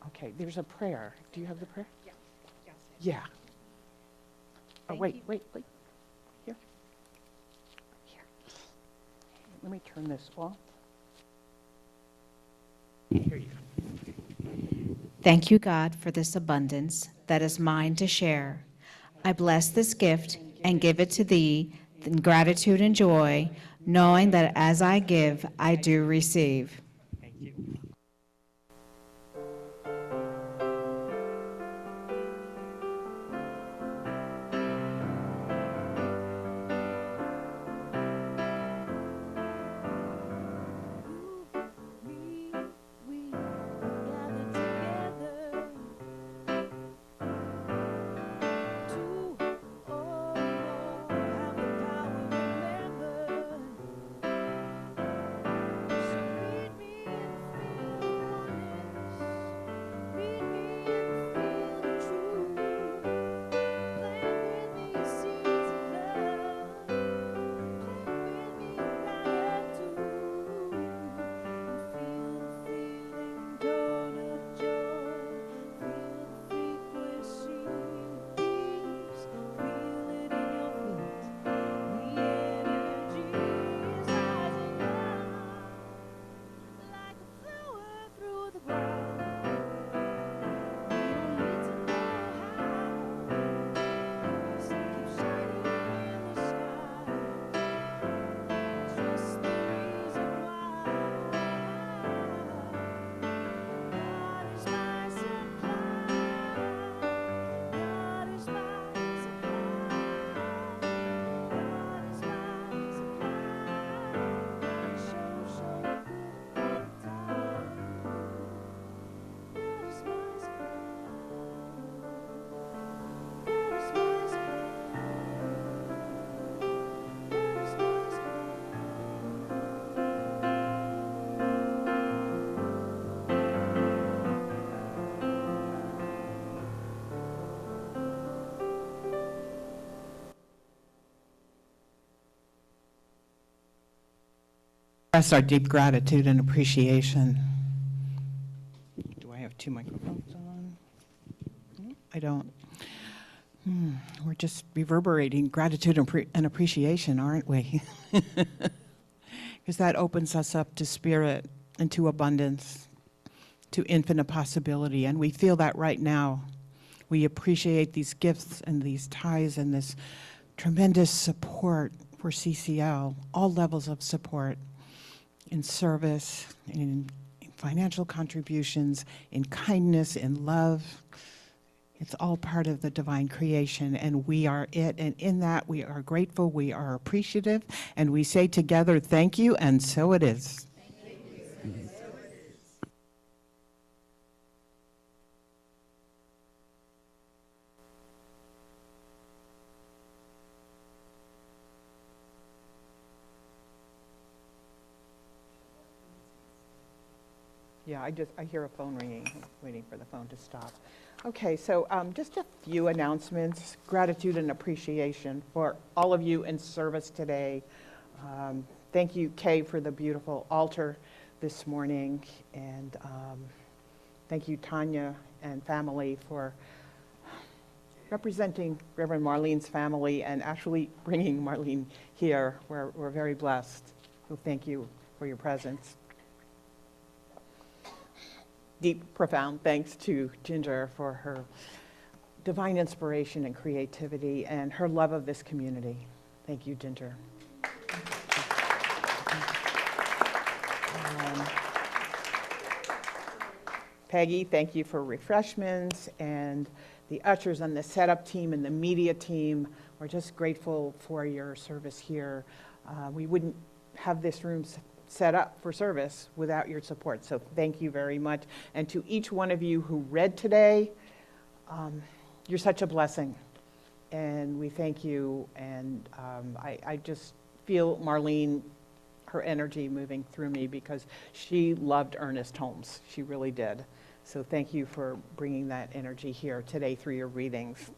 Okay, there's a prayer. Do you have the prayer? Yeah. Yeah. Oh, Thank wait. you. Here. Let me turn this off. Here you go. Thank you, God, for this abundance that is mine to share. I bless this gift and give it to Thee in gratitude and joy, knowing that as I give, I do receive. Thank you. Meet me express our deep gratitude and appreciation. Do I have two microphones on? No, I don't. We're just reverberating gratitude and appreciation, aren't we? Because that opens us up to spirit and to abundance, to infinite possibility. And we feel that right now. We appreciate these gifts and these ties and this tremendous support for CCL, all levels of support, in service, in financial contributions, in kindness, in love. It's all part of the divine creation, and we are it. And in that, we are grateful, we are appreciative, and we say together, thank you, and so it is. Yeah, I hear a phone ringing, waiting for the phone to stop. Okay, so just a few announcements. Gratitude and appreciation for all of you in service today. Thank you, Kay, for the beautiful altar this morning. And thank you, Tanya and family, for representing Reverend Marlene's family and actually bringing Marlene here. We're very blessed. So thank you for your presence. Deep, profound thanks to Ginger for her divine inspiration and creativity and her love of this community. Thank you, Ginger. Peggy, thank you for refreshments, and the ushers and the setup team and the media team. We're just grateful for your service here. We wouldn't have this room set up for service without your support. So thank you very much. And to each one of you who read today, you're such a blessing. And we thank you. And I just feel Marlene, her energy moving through me, because she loved Ernest Holmes. She really did. So thank you for bringing that energy here today through your readings.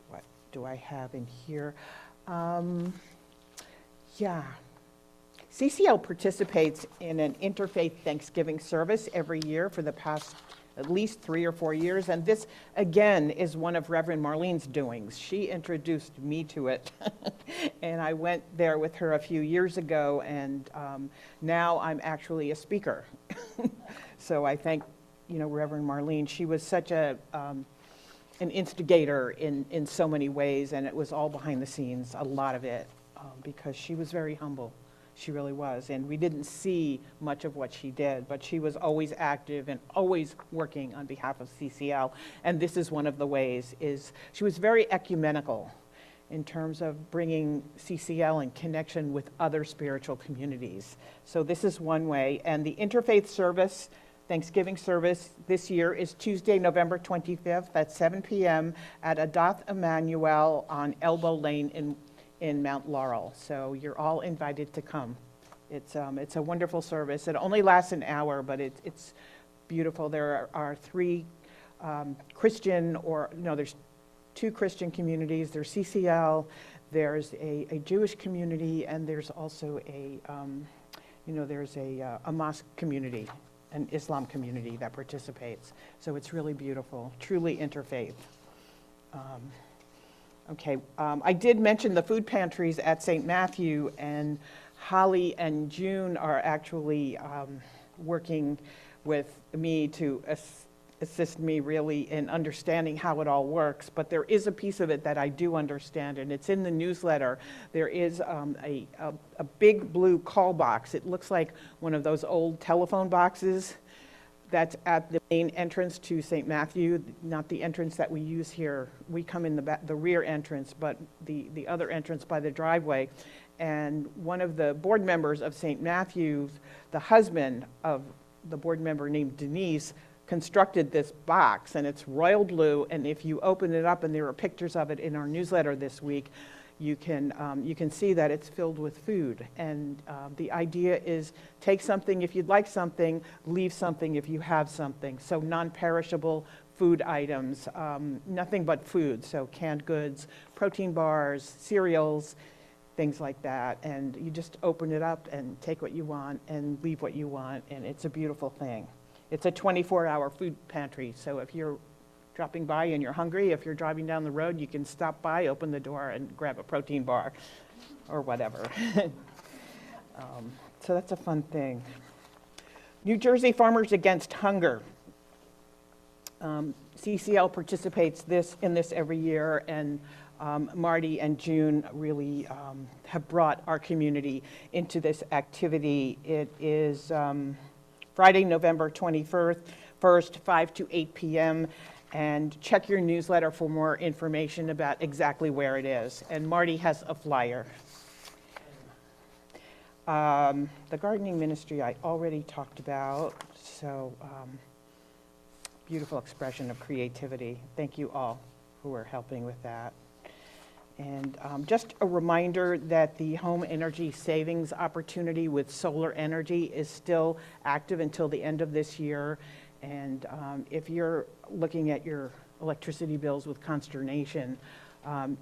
What do I have in here? Yeah. CCL participates in an interfaith Thanksgiving service every year for the past at least 3 or 4 years, and this, again, is one of Reverend Marlene's doings. She introduced me to it, and I went there with her a few years ago, and now I'm actually a speaker. So I thank, Reverend Marlene. She was such an instigator in so many ways, and it was all behind the scenes, a lot of it, because she was very humble. She really was, and we didn't see much of what she did, but she was always active and always working on behalf of CCL, and this is one of the ways. She was very ecumenical in terms of bringing CCL in connection with other spiritual communities. So this is one way, and the interfaith service, Thanksgiving service this year is Tuesday, November 25th at 7 p.m. at Adath Emmanuel on Elbow Lane in Mount Laurel. So you're all invited to come. It's a wonderful service. It only lasts an hour, but it's beautiful. There are 3 there's 2 Christian communities. There's CCL, there's a Jewish community, and there's also a mosque community, an Islam community that participates. So it's really beautiful, truly interfaith. Okay, I did mention the food pantries at St. Matthew, and Holly and June are actually working with me to assist me really in understanding how it all works. But there is a piece of it that I do understand, and it's in the newsletter. There is a big blue call box. It looks like one of those old telephone boxes that's at the main entrance to St. Matthew, not the entrance that we use here. We come in the rear entrance, but the other entrance by the driveway. And one of the board members of St. Matthew's, the husband of the board member named Denise, constructed this box, and it's royal blue, and if you open it up, and there are pictures of it in our newsletter this week, you can see that it's filled with food. And the idea is take something if you'd like something, leave something if you have something. So non-perishable food items, nothing but food. So canned goods, protein bars, cereals, things like that. And you just open it up and take what you want and leave what you want, and it's a beautiful thing. It's a 24-hour food pantry, so if you're dropping by and you're hungry, if you're driving down the road, you can stop by, open the door, and grab a protein bar or whatever. So that's a fun thing. New Jersey Farmers Against Hunger. CCL participates in this every year, and Marty and June really have brought our community into this activity. It is Friday, November 21st, 5 to 8 p.m., and check your newsletter for more information about exactly where it is. And Marty has a flyer. The gardening ministry I already talked about, so beautiful expression of creativity. Thank you all who are helping with that. And just a reminder that the home energy savings opportunity with solar energy is still active until the end of this year. And if you're looking at your electricity bills with consternation,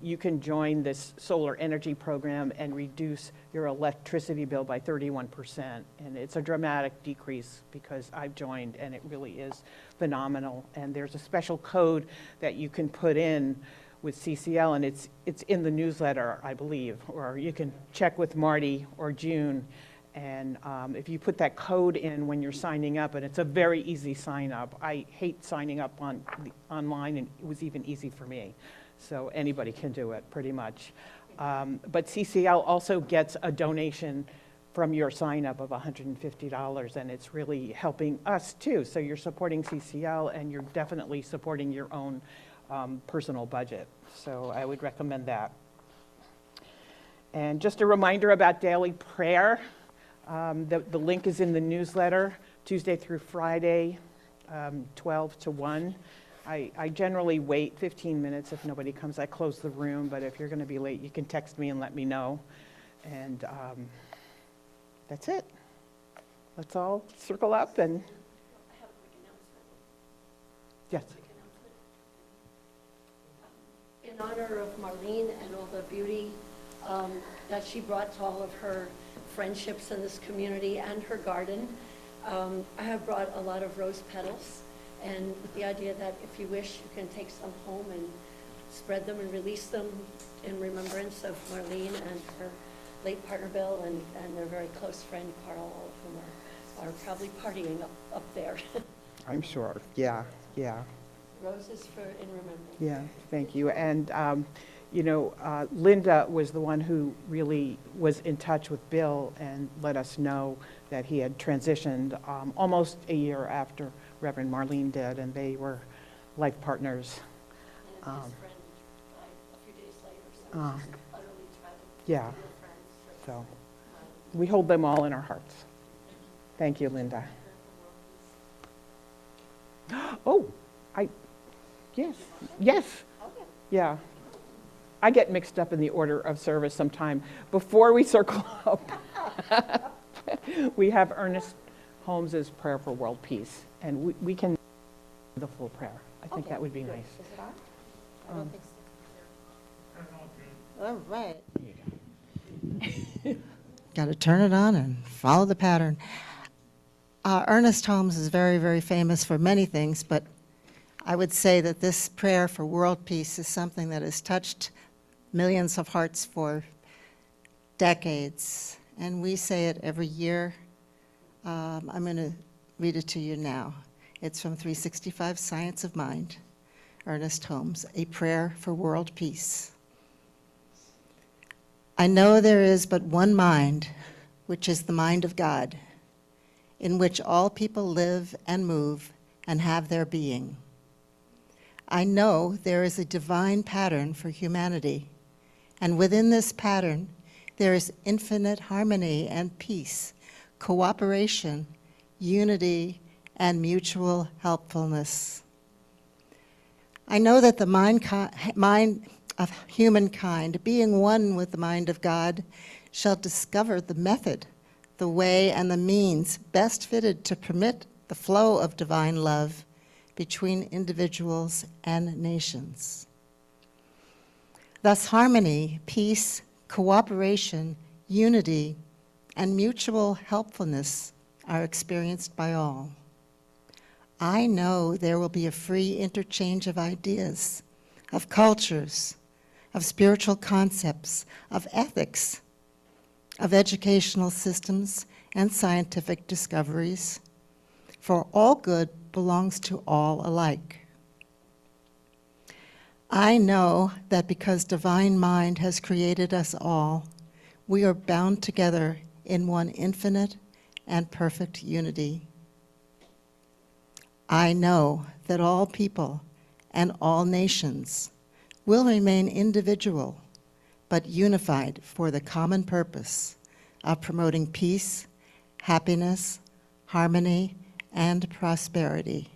you can join this solar energy program and reduce your electricity bill by 31%. And it's a dramatic decrease because I've joined, and it really is phenomenal. And there's a special code that you can put in with CCL, and it's in the newsletter, I believe, or you can check with Marty or June. And if you put that code in when you're signing up, and it's a very easy sign up. I hate signing up online, and it was even easy for me. So anybody can do it, pretty much. But CCL also gets a donation from your sign up of $150, and it's really helping us too. So you're supporting CCL, and you're definitely supporting your own personal budget. So I would recommend that. And just a reminder about daily prayer. The link is in the newsletter, Tuesday through Friday, 12 to 1. I generally wait 15 minutes if nobody comes. I close the room, but if you're going to be late, you can text me and let me know. And that's it. Let's all circle up and... I have a quick announcement. Yes. In honor of Marlene and all the beauty that she brought to all of her friendships in this community and her garden, I have brought a lot of rose petals, and with the idea that if you wish, you can take some home and spread them and release them in remembrance of Marlene and her late partner Bill and their very close friend Carl, all of whom are probably partying up there. I'm sure. Yeah, yeah. Roses in remembrance. Yeah, thank you. And, you know, Linda was the one who really was in touch with Bill and let us know that he had transitioned almost a year after Reverend Marlene did, and they were life partners. And his friend died a few days later, so it's just utterly tragic. Yeah, Real friends, so we hold them all in our hearts. Thank you, Linda. Oh, yes, yeah. I get mixed up in the order of service sometime. Before we circle up, we have Ernest Holmes's Prayer for World Peace, and we can do the full prayer. I think that would be nice. Is it on? I don't think so. All right. Got to turn it on and follow the pattern. Ernest Holmes is very, very famous for many things, but I would say that this prayer for world peace is something that has touched millions of hearts for decades, and we say it every year. I'm going to read it to you now. It's from 365 Science of Mind, Ernest Holmes, A Prayer for World Peace. I know there is but one mind, which is the mind of God, in which all people live and move and have their being. I know there is a divine pattern for humanity, and within this pattern, there is infinite harmony and peace, cooperation, unity, and mutual helpfulness. I know that the mind of humankind, being one with the mind of God, shall discover the method, the way, and the means best fitted to permit the flow of divine love between individuals and nations. Thus harmony, peace, cooperation, unity, and mutual helpfulness are experienced by all. I know there will be a free interchange of ideas, of cultures, of spiritual concepts, of ethics, of educational systems and scientific discoveries, for all good belongs to all alike. I know that because Divine Mind has created us all, we are bound together in one infinite and perfect unity. I know that all people and all nations will remain individual, but unified for the common purpose of promoting peace, happiness, harmony, and prosperity.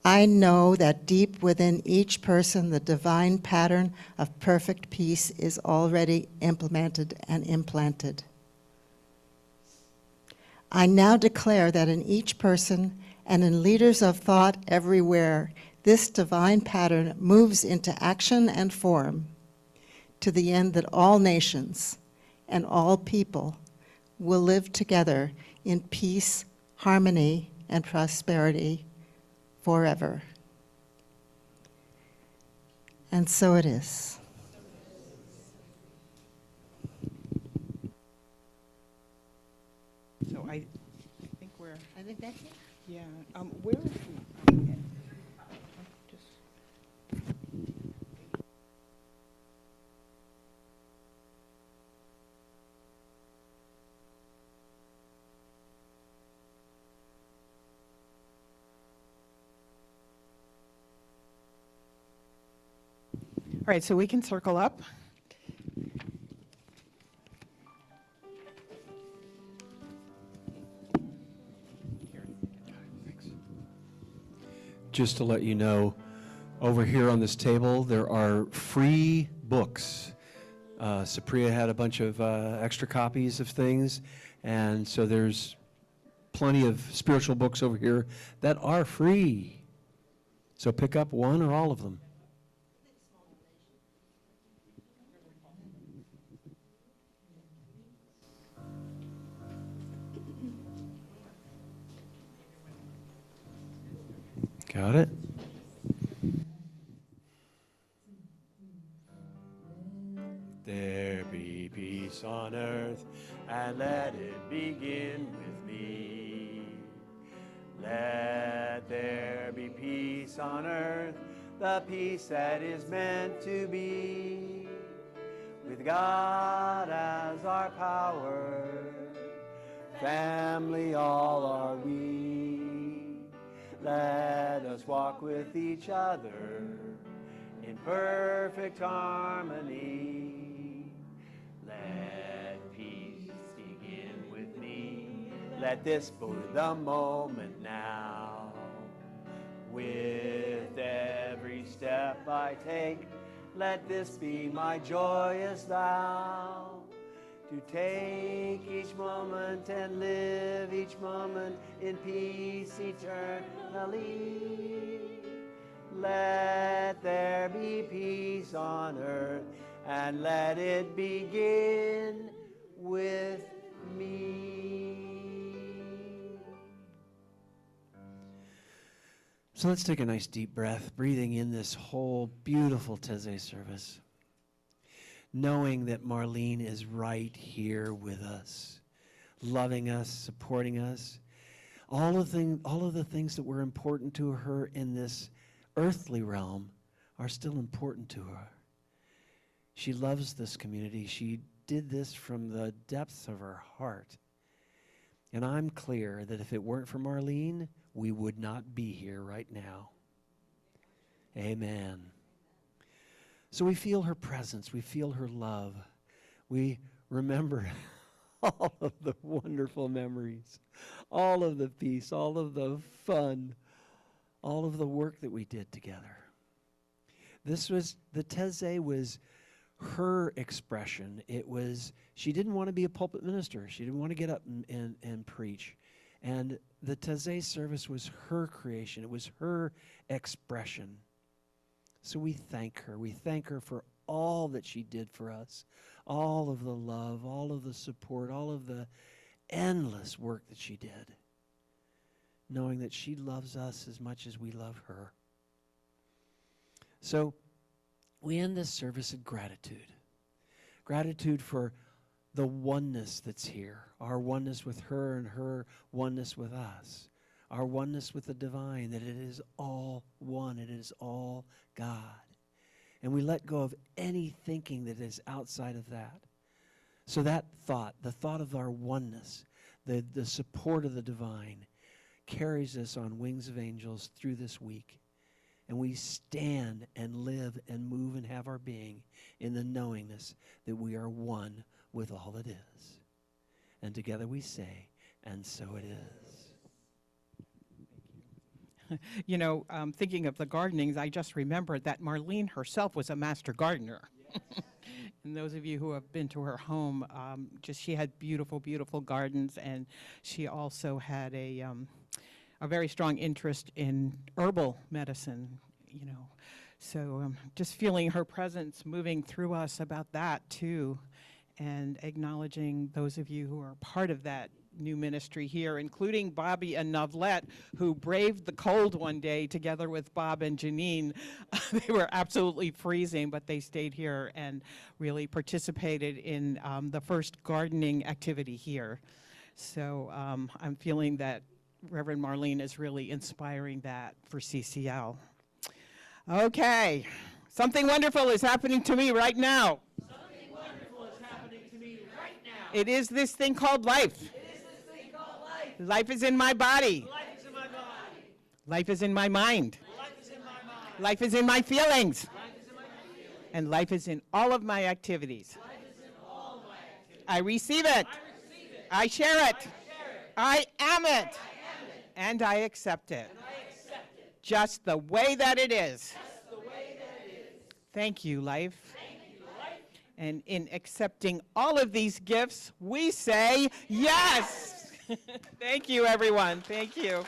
I know that deep within each person, the divine pattern of perfect peace is already implemented and implanted. I now declare that in each person and in leaders of thought everywhere, this divine pattern moves into action and form to the end that all nations and all people will live together in peace, harmony, and prosperity forever. And so it is. So I think we're, I think that's it. yeah, where is the, just, all right, so we can circle up. Just to let you know, over here on this table, there are free books. Supriya had a bunch of extra copies of things, and so there's plenty of spiritual books over here that are free. So pick up one or all of them. Got it? There be peace on earth, and let it begin with me. Let there be peace on earth, the peace that is meant to be. With God as our power, family all are we. Let us walk with each other in perfect harmony. Let peace begin with me. Let this be the moment now. With every step I take, let this be my joyous vow. To take each moment and live each moment in peace eternally. Let there be peace on earth, and let it begin with me. So let's take a nice deep breath, breathing in this whole beautiful Taizé service, knowing that Marlene is right here with us, loving us, supporting us. All of the things that were important to her in this earthly realm are still important to her. She loves this community. She did this from the depths of her heart. And I'm clear that if it weren't for Marlene, we would not be here right now. Amen. So we feel her presence. We feel her love. We remember all of the wonderful memories, all of the peace, all of the fun, all of the work that we did together. The Taizé was her expression. She didn't want to be a pulpit minister. She didn't want to get up and preach. And the Taizé service was her creation. It was her expression. So we thank her. We thank her for all that she did for us, all of the love, all of the support, all of the endless work that she did, knowing that she loves us as much as we love her. So we end this service in gratitude. Gratitude for the oneness that's here, our oneness with her and her oneness with us, our oneness with the divine, that it is all one, it is all God. And we let go of any thinking that is outside of that. So that thought, the thought of our oneness, the support of the divine, carries us on wings of angels through this week. And we stand and live and move and have our being in the knowingness that we are one with all that is. And together we say, and so it is. You know, thinking of the gardenings, I just remembered that Marlene herself was a master gardener. Yes. And those of you who have been to her home, she had beautiful, beautiful gardens, and she also had a very strong interest in herbal medicine, you know. So just feeling her presence moving through us about that too, and acknowledging those of you who are part of that new ministry here, including Bobby and Novlet, who braved the cold one day together with Bob and Janine. They were absolutely freezing, but they stayed here and really participated in the first gardening activity here. So I'm feeling that Reverend Marlene is really inspiring that for CCL. Okay, something wonderful is happening to me right now. Something wonderful is happening to me right now. It is this thing called life. Life is in my body. Life is in my body. Life is in my mind. Life is in my mind. Life is in my feelings. Life is in my feelings. And life is in all of my activities. Life is in all my activities. I receive it. I receive it. I share it. I share it. I am it. I am it. And I accept it. And I accept it. Just the way that it is. Just the way that it is. Thank you, life. Thank you, life. And in accepting all of these gifts, we say yes. Thank you, everyone. Thank you.